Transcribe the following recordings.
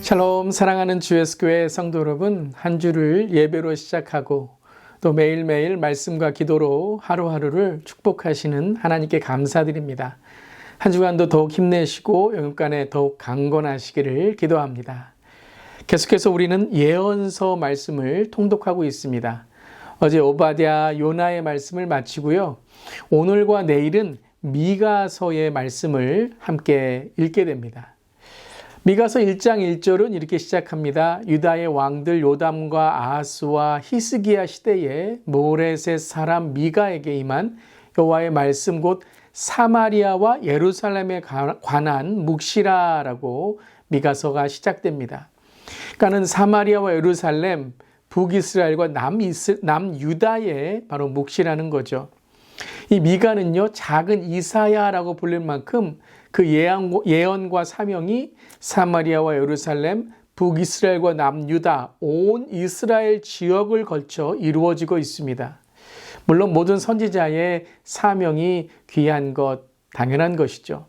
샬롬, 사랑하는 주예수교회 성도 여러분, 한 주를 예배로 시작하고 또 매일매일 말씀과 기도로 하루하루를 축복하시는 하나님께 감사드립니다. 한 주간도 더욱 힘내시고 영육간에 더욱 강건하시기를 기도합니다. 계속해서 우리는 예언서 말씀을 통독하고 있습니다. 어제 오바댜, 요나의 말씀을 마치고요. 오늘과 내일은 미가서의 말씀을 함께 읽게 됩니다. 미가서 1장 1절은 이렇게 시작합니다. 유다의 왕들 요담과 아하스와 히스기야 시대에 모레셋 사람 미가에게 임한 여호와의 말씀 곧 사마리아와 예루살렘에 관한 묵시라라고 미가서가 시작됩니다. 그러니까는 사마리아와 예루살렘, 북이스라엘과 남유다의 바로 묵시라는 거죠. 이 미가는요, 작은 이사야라고 불릴 만큼 그 예언과 사명이 사마리아와 예루살렘, 북이스라엘과 남유다, 온 이스라엘 지역을 걸쳐 이루어지고 있습니다. 물론 모든 선지자의 사명이 귀한 것, 당연한 것이죠.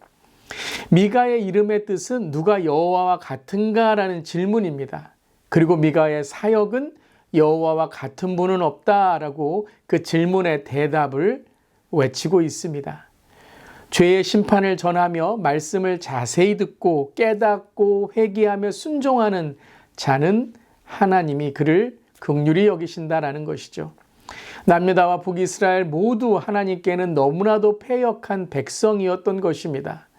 미가의 이름의 뜻은 누가 여호와와 같은가라는 질문입니다. 그리고 미가의 사역은 여호와와 같은 분은 없다라고 그 질문의 대답을 외치고 있습니다. 죄의 심판을 전하며 말씀을 자세히 듣고 깨닫고 회개하며 순종하는 자는 하나님이 그를 긍휼히 여기신다라는 것이죠. 남유다와 북이스라엘 모두 하나님께는 너무나도 패역한 백성이었던 것입니다.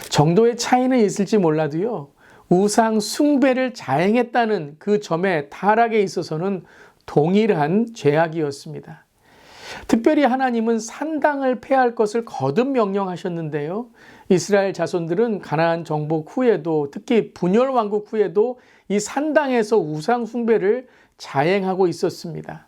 정도의 차이는 있을지 몰라도요, 우상 숭배를 자행했다는 그 점에 타락에 있어서는 동일한 죄악이었습니다. 특별히 하나님은 산당을 폐할 것을 거듭 명령하셨는데요. 이스라엘 자손들은 가나안 정복 후에도, 특히 분열 왕국 후에도 이 산당에서 우상 숭배를 자행하고 있었습니다.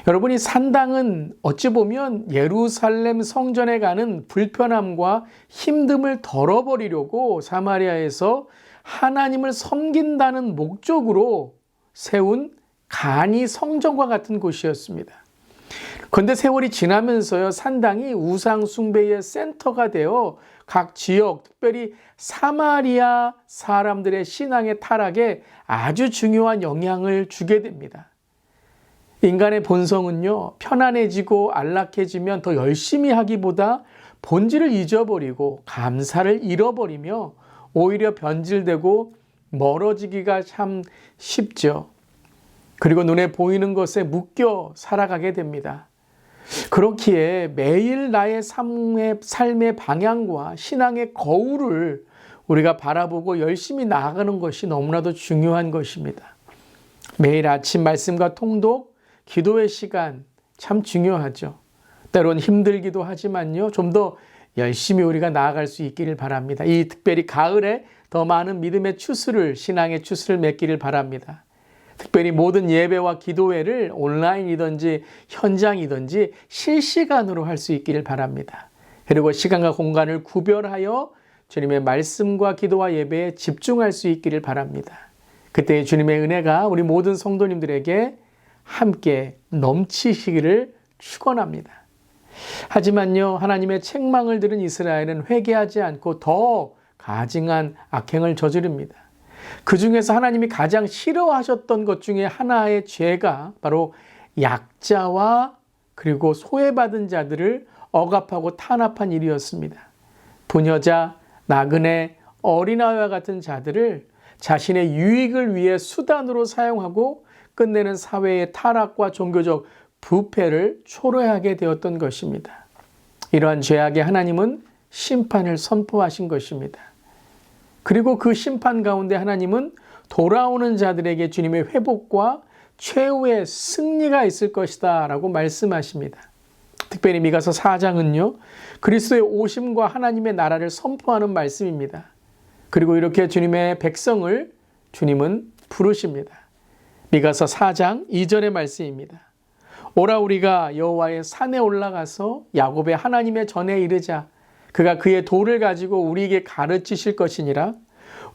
여러분, 이 산당은 어찌 보면 예루살렘 성전에 가는 불편함과 힘듦을 덜어버리려고 사마리아에서 하나님을 섬긴다는 목적으로 세운 간이 성전과 같은 곳이었습니다. 그런데 세월이 지나면서요, 산당이 우상 숭배의 센터가 되어 각 지역, 특별히 사마리아 사람들의 신앙의 타락에 아주 중요한 영향을 주게 됩니다. 인간의 본성은요, 편안해지고 안락해지면 더 열심히 하기보다 본질을 잊어버리고 감사를 잃어버리며 오히려 변질되고 멀어지기가 참 쉽죠. 그리고 눈에 보이는 것에 묶여 살아가게 됩니다. 그렇기에 매일 나의 삶의 방향과 신앙의 거울을 우리가 바라보고 열심히 나아가는 것이 너무나도 중요한 것입니다. 매일 아침 말씀과 통독, 기도의 시간 참 중요하죠. 때론 힘들기도 하지만요, 좀 더 열심히 우리가 나아갈 수 있기를 바랍니다. 이 특별히 가을에 더 많은 믿음의 추수를, 신앙의 추수를 맺기를 바랍니다. 특별히 모든 예배와 기도회를 온라인이든지 현장이든지 실시간으로 할 수 있기를 바랍니다. 그리고 시간과 공간을 구별하여 주님의 말씀과 기도와 예배에 집중할 수 있기를 바랍니다. 그때 주님의 은혜가 우리 모든 성도님들에게 함께 넘치시기를 축원합니다. 하지만요, 하나님의 책망을 들은 이스라엘은 회개하지 않고 더 가증한 악행을 저지릅니다. 그 중에서 하나님이 가장 싫어하셨던 것 중에 하나의 죄가 바로 약자와 그리고 소외받은 자들을 억압하고 탄압한 일이었습니다. 부녀자, 나그네, 어린아이와 같은 자들을 자신의 유익을 위해 수단으로 사용하고 끝내는 사회의 타락과 종교적 부패를 초래하게 되었던 것입니다. 이러한 죄악에 하나님은 심판을 선포하신 것입니다. 그리고 그 심판 가운데 하나님은 돌아오는 자들에게 주님의 회복과 최후의 승리가 있을 것이다 라고 말씀하십니다. 특별히 미가서 4장은요, 그리스도의 오심과 하나님의 나라를 선포하는 말씀입니다. 그리고 이렇게 주님의 백성을 주님은 부르십니다. 미가서 4장 2절의 말씀입니다. 오라 우리가 여호와의 산에 올라가서 야곱의 하나님의 전에 이르자. 그가 그의 도를 가지고 우리에게 가르치실 것이니라.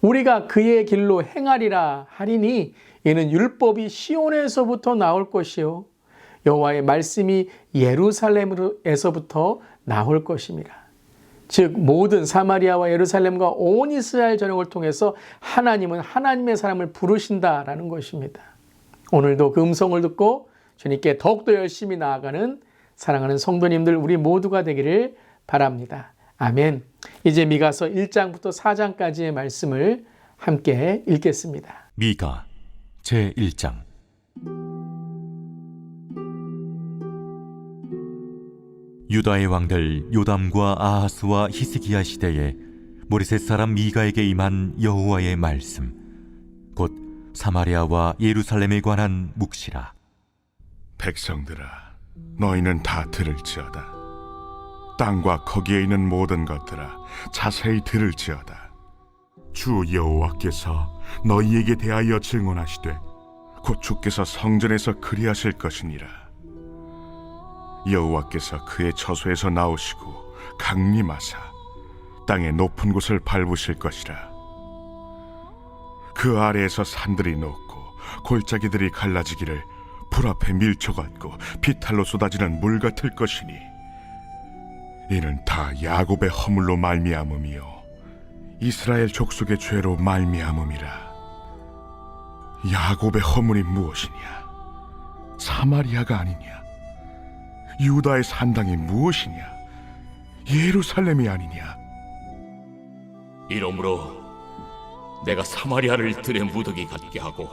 우리가 그의 길로 행하리라 하리니 이는 율법이 시온에서부터 나올 것이요 여호와의 말씀이 예루살렘에서부터 나올 것임이라. 즉 모든 사마리아와 예루살렘과 온 이스라엘 전역을 통해서 하나님은 하나님의 사람을 부르신다라는 것입니다. 오늘도 그 음성을 듣고 주님께 더욱더 열심히 나아가는 사랑하는 성도님들 우리 모두가 되기를 바랍니다. 아멘. 이제 미가서 1장부터 4장까지의 말씀을 함께 읽겠습니다. 미가 제1장. 유다의 왕들 요담과 아하스와 히스기야 시대에 모레셋 사람 미가에게 임한 여호와의 말씀, 곧 사마리아와 예루살렘에 관한 묵시라. 백성들아, 너희는 다 들을지어다. 땅과 거기에 있는 모든 것들아, 자세히 들을지어다. 주 여호와께서 너희에게 대하여 증언하시되 곧 주께서 성전에서 그리하실 것이니라. 여호와께서 그의 처소에서 나오시고 강림하사 땅의 높은 곳을 밟으실 것이라. 그 아래에서 산들이 녹고 골짜기들이 갈라지기를 불 앞에 밀초 같고 비탈로 쏟아지는 물 같을 것이니 이는 다 야곱의 허물로 말미암음이요 이스라엘 족속의 죄로 말미암음이라. 야곱의 허물이 무엇이냐? 사마리아가 아니냐? 유다의 산당이 무엇이냐? 예루살렘이 아니냐? 이러므로 내가 사마리아를 들의 무더기 같게 하고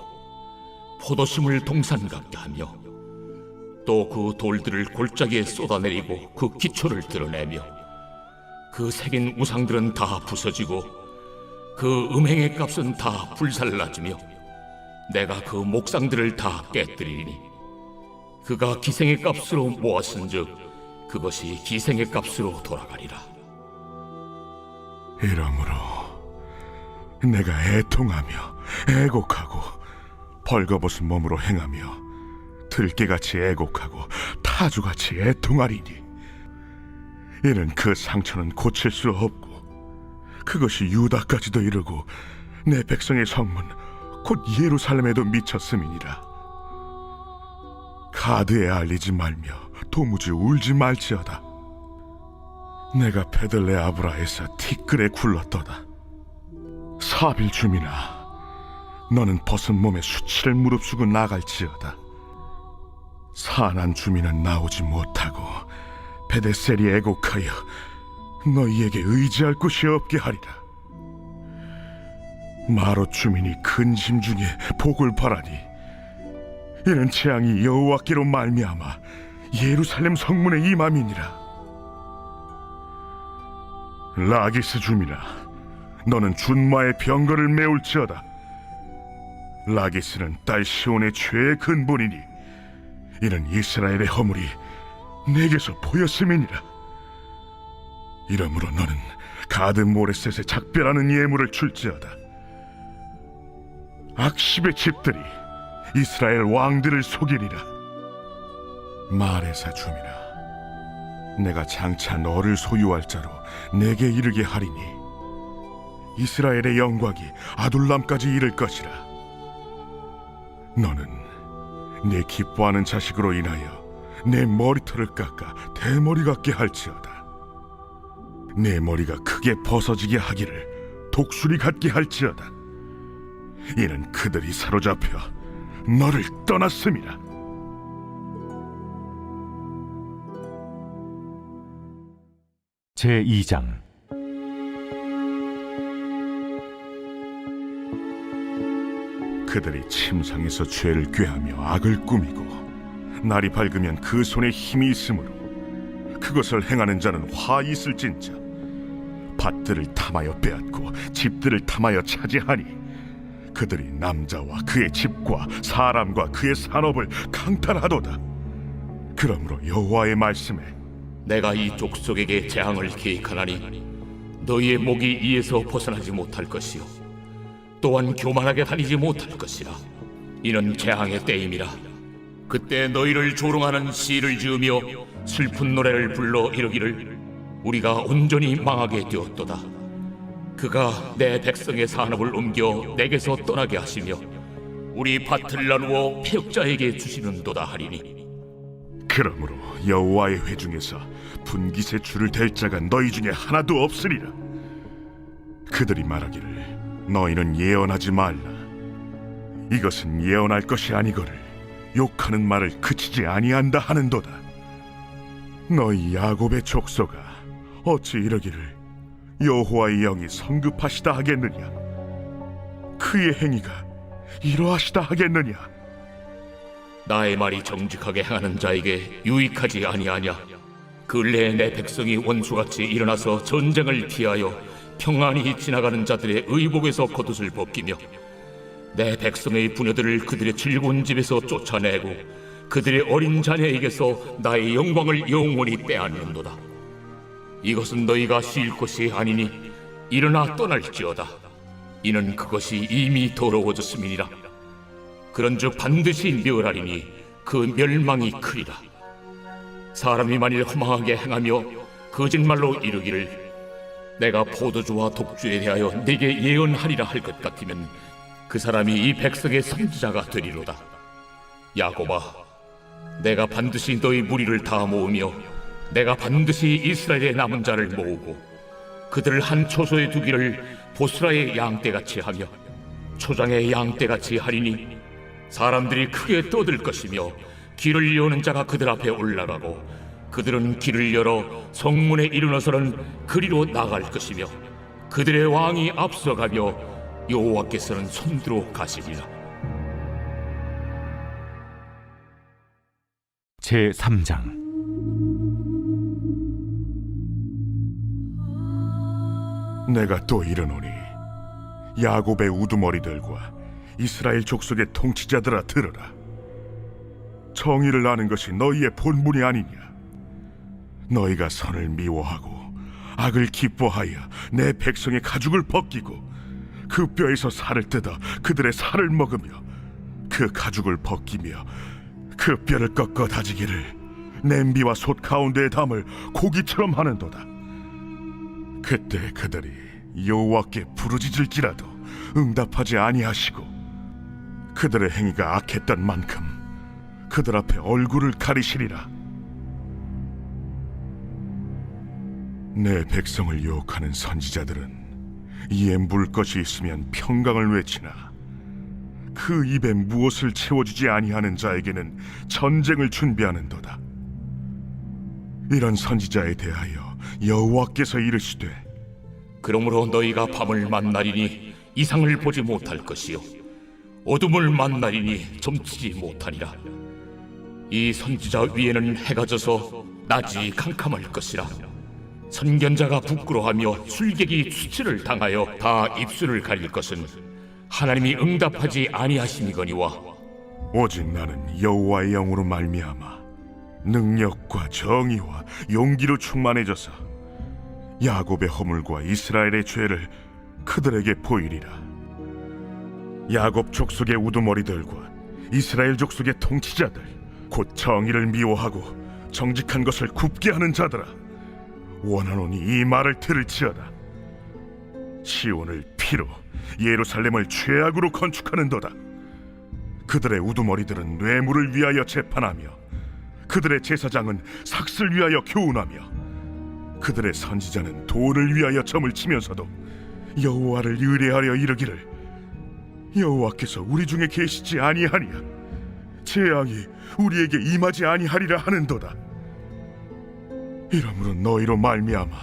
포도심을 동산 같게 하며 또 그 돌들을 골짜기에 쏟아내리고 그 기초를 드러내며 그 새긴 우상들은 다 부서지고 그 음행의 값은 다 불살라지며 내가 그 목상들을 다 깨뜨리니 그가 기생의 값으로 모았은즉 그것이 기생의 값으로 돌아가리라. 이러므로 내가 애통하며 애곡하고 벌거벗은 몸으로 행하며 들깨같이 애곡하고 타주같이 애통하리니 이는 그 상처는 고칠 수 없고 그것이 유다까지도 이르고 내 백성의 성문 곧 예루살렘에도 미쳤음이니라. 가드에 알리지 말며 도무지 울지 말지어다. 내가 베들레 아브라에서 티끌에 굴렀도다. 사빌 주민아, 너는 벗은 몸에 수치를 무릅쓰고 나갈지어다. 산한 주민은 나오지 못하고 베데셀이 애곡하여 너희에게 의지할 곳이 없게 하리라. 마롯 주민이 근심 중에 복을 바라니 이는 재앙이 여호와께로 말미암아 예루살렘 성문에 임함이니라. 라기스 주민아, 너는 준마의 병거를 메울지어다. 라기스는 딸 시온의 죄의 근본이니 이는 이스라엘의 허물이 내게서 보였음이니라. 이러므로 너는 가드 모레셋에 작별하는 예물을 줄지어다. 악십의 집들이 이스라엘 왕들을 속이리라. 마레사 주민아, 내가 장차 너를 소유할 자로 내게 이르게 하리니 이스라엘의 영광이 아둘람까지 이를 것이라. 너는 내 기뻐하는 자식으로 인하여 내 머리털을 깎아 대머리 같게 할지어다. 내 머리가 크게 벗어지게 하기를 독수리 같게 할지어다. 이는 그들이 사로잡혀 너를 떠났음이라. 제2장. 그들이 침상에서 죄를 꾀하며 악을 꾸미고 날이 밝으면 그 손에 힘이 있으므로 그것을 행하는 자는 화 있을진저. 밭들을 탐하여 빼앗고 집들을 탐하여 차지하니 그들이 남자와 그의 집과 사람과 그의 산업을 강탈하도다. 그러므로 여호와의 말씀에 내가 이 족속에게 재앙을 계획하나니 너희의 목이 이에서 벗어나지 못할 것이요 또한 교만하게 다니지 못할 것이라. 이는 재앙의 때임이라. 그때 너희를 조롱하는 시를 지으며 슬픈 노래를 불러 이르기를 우리가 온전히 망하게 되었도다. 그가 내 백성의 산업을 옮겨 내게서 떠나게 하시며 우리 밭을 나누어 패역자에게 주시는도다 하리니 그러므로 여호와의 회중에서 분깃에 줄을 댈 자가 너희 중에 하나도 없으리라. 그들이 말하기를 너희는 예언하지 말라. 이것은 예언할 것이 아니거늘 욕하는 말을 그치지 아니한다 하는도다. 너희 야곱의 족속아, 어찌 이러기를 여호와의 영이 성급하시다 하겠느냐? 그의 행위가 이러하시다 하겠느냐? 나의 말이 정직하게 행하는 자에게 유익하지 아니하냐? 근래에 내 백성이 원수같이 일어나서 전쟁을 피하여 평안히 지나가는 자들의 의복에서 겉옷을 벗기며 내 백성의 부녀들을 그들의 즐거운 집에서 쫓아내고 그들의 어린 자녀에게서 나의 영광을 영원히 빼앗는도다. 이것은 너희가 쉴 것이 아니니 일어나 떠날지어다. 이는 그것이 이미 더러워졌음이니라. 그런즉 반드시 멸하리니 그 멸망이 크리라. 사람이 만일 허망하게 행하며 거짓말로 이르기를 내가 포도주와 독주에 대하여 네게 예언하리라 할 것 같으면 그 사람이 이 백성의 선지자가 되리로다. 야곱아, 내가 반드시 너희 무리를 다 모으며 내가 반드시 이스라엘의 남은 자를 모으고 그들을 한 초소에 두기를 보스라의 양떼같이 하며 초장의 양떼같이 하리니 사람들이 크게 떠들 것이며 길을 여는 자가 그들 앞에 올라가고 그들은 길을 열어 성문에 이르러서는 그리로 나갈 것이며 그들의 왕이 앞서가며 여호와께서는 손들어 가시리라. 제3장. 내가 또 이르노니 야곱의 우두머리들과 이스라엘 족속의 통치자들아 들으라. 정의를 아는 것이 너희의 본분이 아니냐? 너희가 선을 미워하고 악을 기뻐하여 내 백성의 가죽을 벗기고 그 뼈에서 살을 뜯어 그들의 살을 먹으며 그 가죽을 벗기며 그 뼈를 꺾어 다지기를 냄비와 솥 가운데에 담을 고기처럼 하는도다. 그때 그들이 여호와께 부르짖을지라도 응답하지 아니하시고 그들의 행위가 악했던 만큼 그들 앞에 얼굴을 가리시리라. 내 백성을 유혹하는 선지자들은 이에 물 것이 있으면 평강을 외치나 그 입에 무엇을 채워주지 아니하는 자에게는 전쟁을 준비하는도다. 이런 선지자에 대하여 여호와께서 이르시되 그러므로 너희가 밤을 만나리니 이상을 보지 못할 것이요 어둠을 만나리니 점치지 못하리라. 이 선지자 위에는 해가 져서 낮이 캄캄할 것이라. 선견자가 부끄러워하며 술객이 수치를 당하여 다 입술을 가릴 것은 하나님이 응답하지 아니하심이거니와 오직 나는 여호와의 영으로 말미암아 능력과 정의와 용기로 충만해져서 야곱의 허물과 이스라엘의 죄를 그들에게 보이리라. 야곱 족속의 우두머리들과 이스라엘 족속의 통치자들 곧 정의를 미워하고 정직한 것을 굽게 하는 자들아, 원하노니 이 말을 들을지어다. 시온을 피로 예루살렘을 죄악으로 건축하는도다. 그들의 우두머리들은 뇌물을 위하여 재판하며 그들의 제사장은 삭슬 위하여 교훈하며 그들의 선지자는 돈을 위하여 점을 치면서도 여호와를 의뢰하려 이르기를 여호와께서 우리 중에 계시지 아니하니야 재앙이 우리에게 임하지 아니하리라 하는도다. 이러므로 너희로 말미암아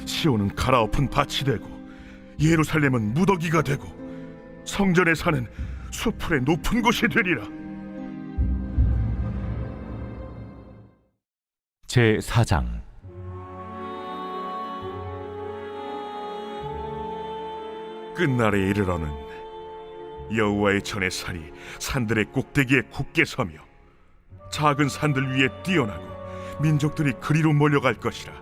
시온은 갈아엎은 밭이 되고 예루살렘은 무더기가 되고 성전의 산은 수풀의 높은 곳이 되리라. 제4장. 끝날에 이르러는 여호와의 전의 산이 산들의 꼭대기에 굳게 서며 작은 산들 위에 뛰어나고 민족들이 그리로 몰려갈 것이라.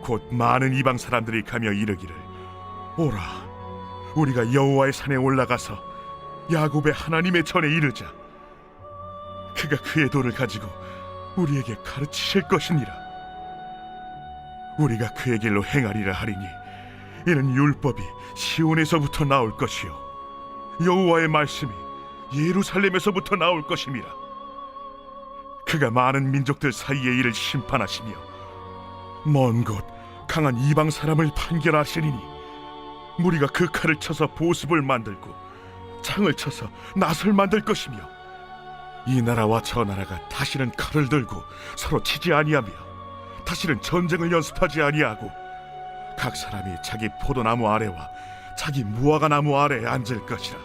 곧 많은 이방 사람들이 가며 이르기를 오라, 우리가 여호와의 산에 올라가서 야곱의 하나님의 전에 이르자. 그가 그의 도를 가지고 우리에게 가르치실 것이니라. 우리가 그의 길로 행하리라 하리니 이는 율법이 시온에서부터 나올 것이요 여호와의 말씀이 예루살렘에서부터 나올 것임이라. 그가 많은 민족들 사이의 일을 심판하시며 먼 곳 강한 이방 사람을 판결하시리니 무리가 그 칼을 쳐서 보습을 만들고 창을 쳐서 낫을 만들 것이며 이 나라와 저 나라가 다시는 칼을 들고 서로 치지 아니하며 다시는 전쟁을 연습하지 아니하고 각 사람이 자기 포도나무 아래와 자기 무화과 나무 아래에 앉을 것이라.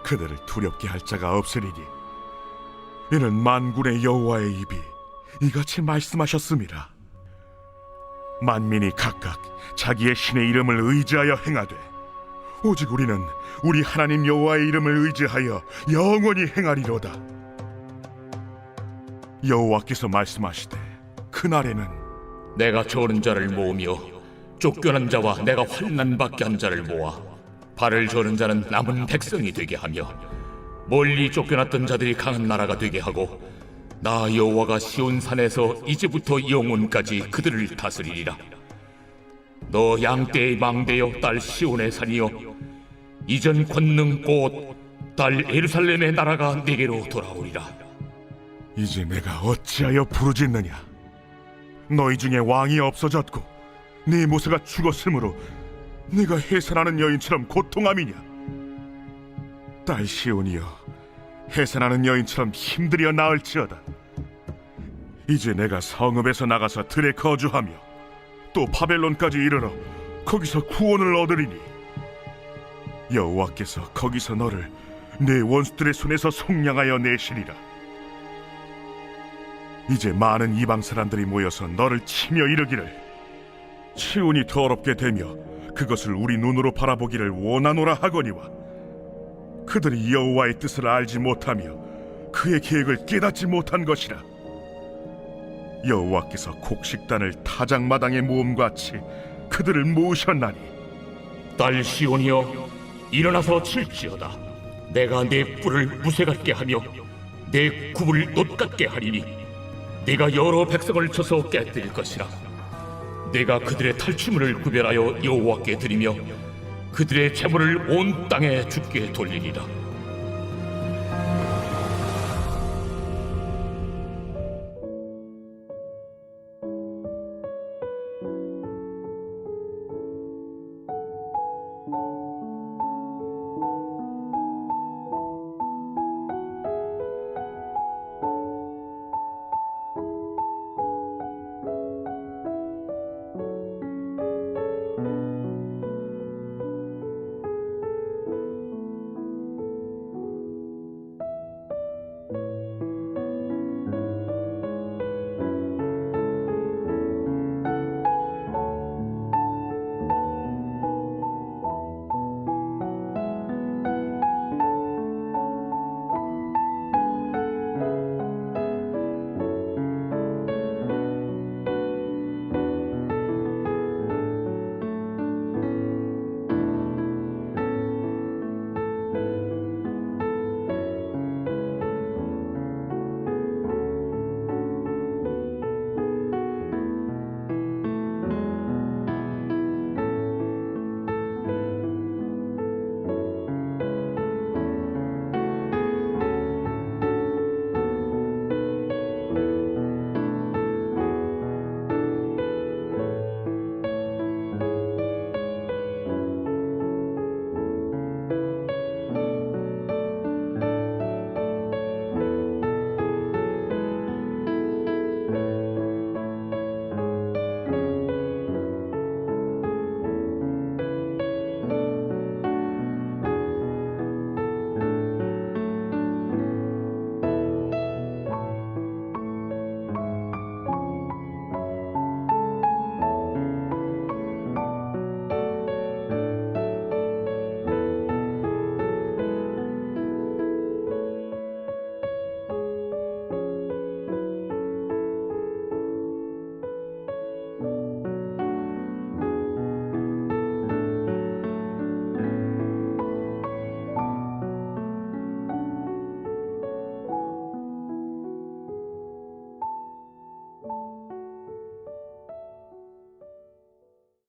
그들을 두렵게 할 자가 없으리니 이는 만군의 여호와의 입이 이같이 말씀하셨습니다. 만민이 각각 자기의 신의 이름을 의지하여 행하되 오직 우리는 우리 하나님 여호와의 이름을 의지하여 영원히 행하리로다. 여호와께서 말씀하시되 그날에는 내가 저는 자를 모으며 쫓겨난 자와 내가 환난 받게 한 자를 모아 발을 저는 자는 남은 백성이 되게 하며 멀리 쫓겨났던 자들이 강한 나라가 되게 하고 나 여호와가 시온 산에서 이제부터 영원까지 그들을 다스리리라. 너 양떼의 망대여 딸 시온의 산이여 이전 권능 곧 딸 예루살렘의 나라가 네게로 돌아오리라. 이제 내가 어찌하여 부르짖느냐? 너희 중에 왕이 없어졌고 네 모세가 죽었으므로 네가 해산하는 여인처럼 고통함이냐? 딸 시온이여, 해산하는 여인처럼 힘들여 나을지어다. 이제 내가 성읍에서 나가서 들에 거주하며 또 바벨론까지 이르러 거기서 구원을 얻으리니 여호와께서 거기서 너를 내 원수들의 손에서 속량하여 내시리라. 이제 많은 이방 사람들이 모여서 너를 치며 이르기를 시온이 더럽게 되며 그것을 우리 눈으로 바라보기를 원하노라 하거니와 그들이 여호와의 뜻을 알지 못하며 그의 계획을 깨닫지 못한 것이라. 여호와께서 곡식단을 타작마당에 모음같이 그들을 모으셨나니 딸 시온이여 일어나서 칠지어다. 내가 내 뿔을 무쇠 같게 하며 내 굽을 놋 같게 하리니 내가 여러 백성을 쳐서 깨뜨릴 것이라. 내가 그들의 탈취물을 구별하여 여호와께 드리며 그들의 재물을 온 땅에 주께 돌리리라.